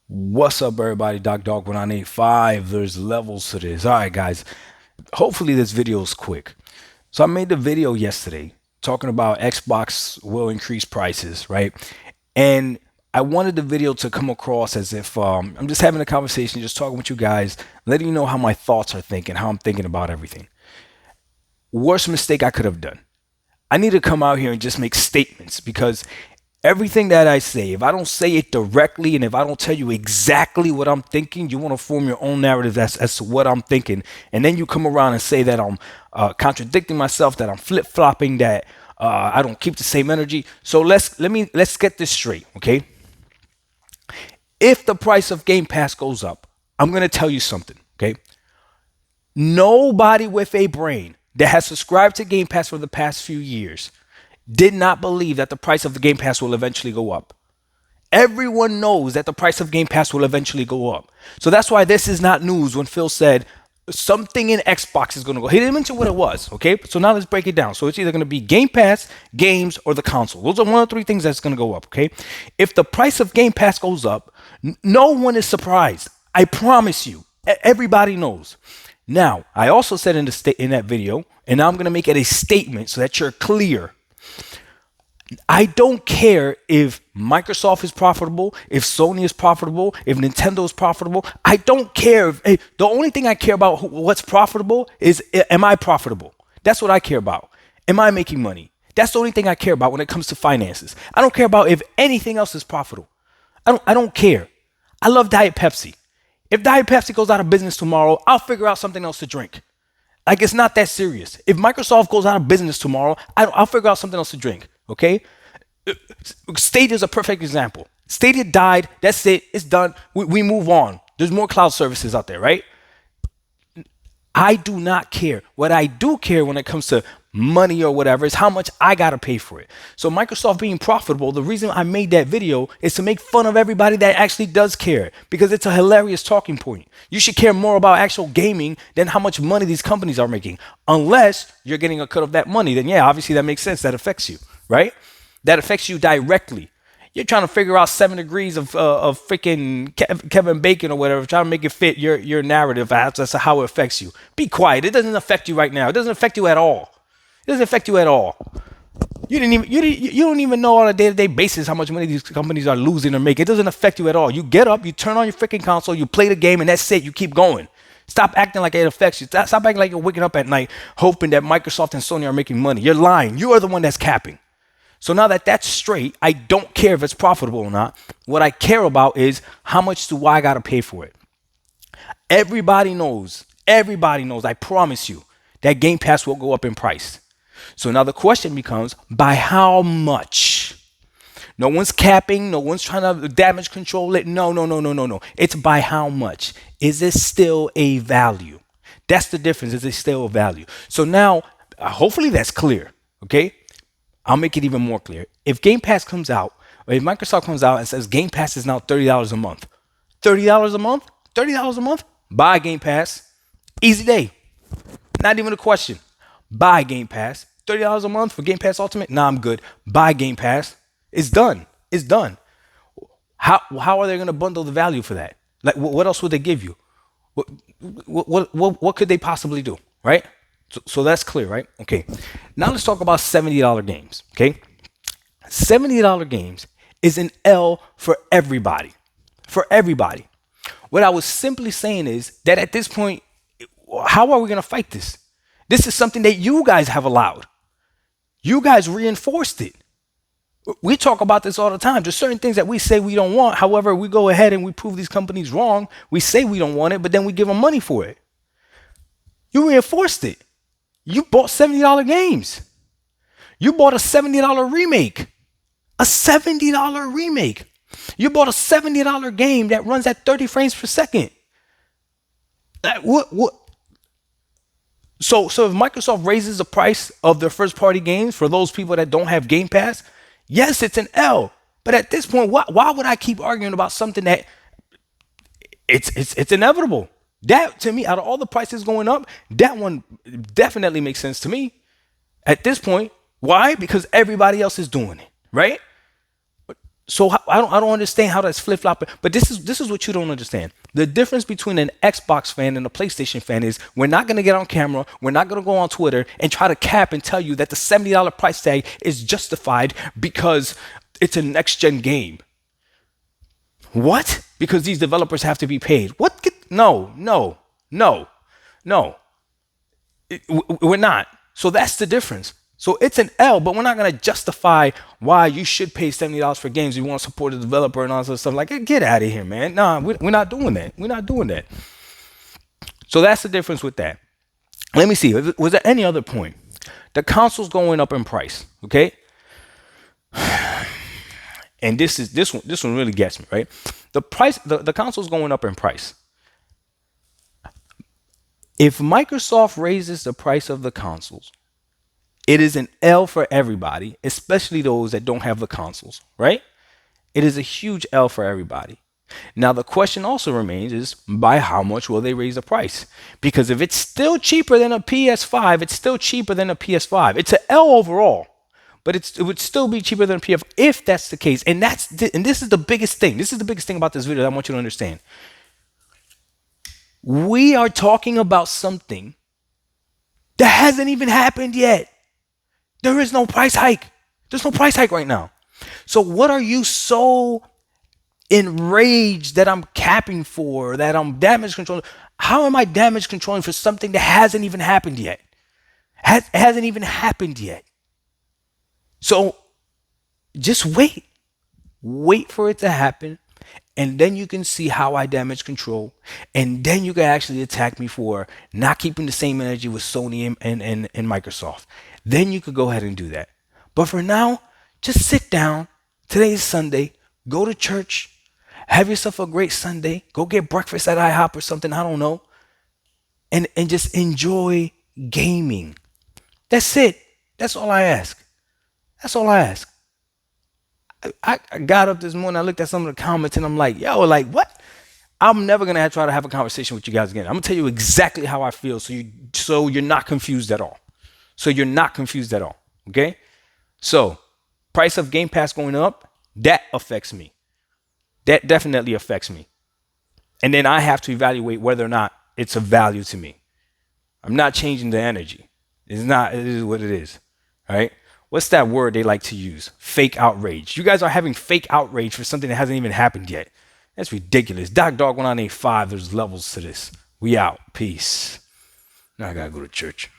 What's up, everybody? Dog 1985. There's levels to this. All right, guys. Hopefully, this video is quick. So, I made the video yesterday talking about Xbox will increase prices, right? And I wanted the video to come across as if I'm just having a conversation, just talking with you guys, letting you know how my thoughts are thinking, how I'm thinking about everything. Worst mistake I could have done. I need to come out here and just make statements because everything that I say, if I don't say it directly and if I don't tell you exactly what I'm thinking, you want to form your own narrative as to what I'm thinking. And then you come around and say that I'm contradicting myself, that I'm flip flopping, that I don't keep the same energy. So let's get this straight, okay? If the price of Game Pass goes up, I'm going to tell you something, okay? Nobody with a brain that has subscribed to Game Pass for the past few years did not believe that the price of the Game Pass will eventually go up. Everyone knows that the price of Game Pass will eventually go up. So that's why this is not news when Phil said something in Xbox is going to go. He didn't mention what it was, okay? So now let's break it down. So it's either going to be Game Pass, games, or the console. Those are one of three things that's going to go up, okay? If the price of Game Pass goes up, no one is surprised. I promise you. Everybody knows. Now, I also said in that video, and now I'm going to make it a statement so that you're clear. I don't care if Microsoft is profitable, if Sony is profitable, if Nintendo is profitable. I don't care. The only thing I care about what's profitable is, am I profitable? That's what I care about. Am I making money? That's the only thing I care about when it comes to finances. I don't care about if anything else is profitable. I don't care. I love Diet Pepsi. If Diet Pepsi goes out of business tomorrow, I'll figure out something else to drink. Like, it's not that serious. If Microsoft goes out of business tomorrow, I'll figure out something else to drink. Okay? Stadia is a perfect example. Stadia died. That's it. It's done. We move on. There's more cloud services out there, right? I do not care. What I do care when it comes to money or whatever is how much I got to pay for it. So Microsoft being profitable, the reason I made that video is to make fun of everybody that actually does care, because it's a hilarious talking point. You should care more about actual gaming than how much money these companies are making. Unless you're getting a cut of that money, then yeah, obviously that makes sense. That affects you, right? That affects you directly. You're trying to figure out 7 degrees of freaking Kevin Bacon or whatever, trying to make it fit your narrative as to how it affects you. Be quiet. It doesn't affect you right now. It doesn't affect you at all. It doesn't affect you at all. You don't even know on a day-to-day basis how much money these companies are losing or making. It doesn't affect you at all. You get up, you turn on your freaking console, you play the game, and that's it. You keep going. Stop acting like it affects you. Stop acting like you're waking up at night hoping that Microsoft and Sony are making money. You're lying. You are the one that's capping. So now that that's straight, I don't care if it's profitable or not. What I care about is how much do I got to pay for it. Everybody knows, I promise you, that Game Pass will go up in price. So now the question becomes, by how much? No one's capping, no one's trying to damage control it. No, no, no, no, no, no. It's by how much. Is it still a value? That's the difference. Is it still a value? So now, hopefully that's clear, okay? I'll make it even more clear. If Game Pass comes out, or if Microsoft comes out and says Game Pass is now $30 a month, $30 a month, $30 a month, buy Game Pass. Easy day. Not even a question. Buy Game Pass. $30 a month for Game Pass Ultimate? Nah, I'm good. Buy Game Pass. It's done. It's done. How are they going to bundle the value for that? Like, what else would they give you? What could they possibly do, right? So that's clear, right? Okay. Now let's talk about $70 games, okay? $70 games is an L for everybody. For everybody. What I was simply saying is that at this point, how are we going to fight this? This is something that you guys have allowed. You guys reinforced it. We talk about this all the time. There's certain things that we say we don't want. However, we go ahead and we prove these companies wrong. We say we don't want it, but then we give them money for it. You reinforced it. You bought $70 games. You bought a $70 remake. A $70 remake. You bought a $70 game that runs at 30 frames per second. What? So if Microsoft raises the price of their first party games for those people that don't have Game Pass, yes, it's an L. But at this point, why would I keep arguing about something that it's inevitable? That, to me, out of all the prices going up, that one definitely makes sense to me. At this point, why? Because everybody else is doing it, right? So I don't understand how that's flip flopping. But this is what you don't understand. The difference between an Xbox fan and a PlayStation fan is we're not gonna get on camera, we're not gonna go on Twitter and try to cap and tell you that the $70 price tag is justified because it's a next gen game. What? Because these developers have to be paid. What? No, no, no, no. We're not. So that's the difference. So it's an L, but we're not going to justify why you should pay $70 for games. You want to support the developer and all this stuff. Like, get out of here, man. Nah, we're not doing that. We're not doing that. So that's the difference with that. Let me see. Was there any other point? The console's going up in price. Okay. And this one really gets me, right? The price, the console's going up in price. If Microsoft raises the price of the consoles, it is an L for everybody, especially those that don't have the consoles, right? It is a huge L for everybody. Now, the question also remains is by how much will they raise the price? Because if it's still cheaper than a PS5, it's still cheaper than a PS5. It's an L overall, but it would still be cheaper than a PS5 if that's the case. And this is the biggest thing. This is the biggest thing about this video that I want you to understand. We are talking about something that hasn't even happened yet. There is no price hike. There's no price hike right now. So what are you so enraged that I'm capping for, that I'm damage controlling? How am I damage controlling for something that hasn't even happened yet? Hasn't even happened yet. So just wait. Wait for it to happen. And then you can see how I damage control. And then you can actually attack me for not keeping the same energy with Sony and Microsoft. Then you could go ahead and do that. But for now, just sit down. Today is Sunday. Go to church. Have yourself a great Sunday. Go get breakfast at IHOP or something. I don't know. And just enjoy gaming. That's it. That's all I ask. That's all I ask. I got up this morning, I looked at some of the comments and I'm like, yo, like what? I'm never gonna try to have a conversation with you guys again. I'm gonna tell you exactly how I feel so you're not confused at all. So you're not confused at all. Okay? So price of Game Pass going up, that affects me. That definitely affects me. And then I have to evaluate whether or not it's of value to me. I'm not changing the energy. It is what it is. All right? What's that word they like to use? Fake outrage. You guys are having fake outrage for something that hasn't even happened yet. That's ridiculous. Doc Dog 1985, there's levels to this. We out. Peace. Now I gotta go to church.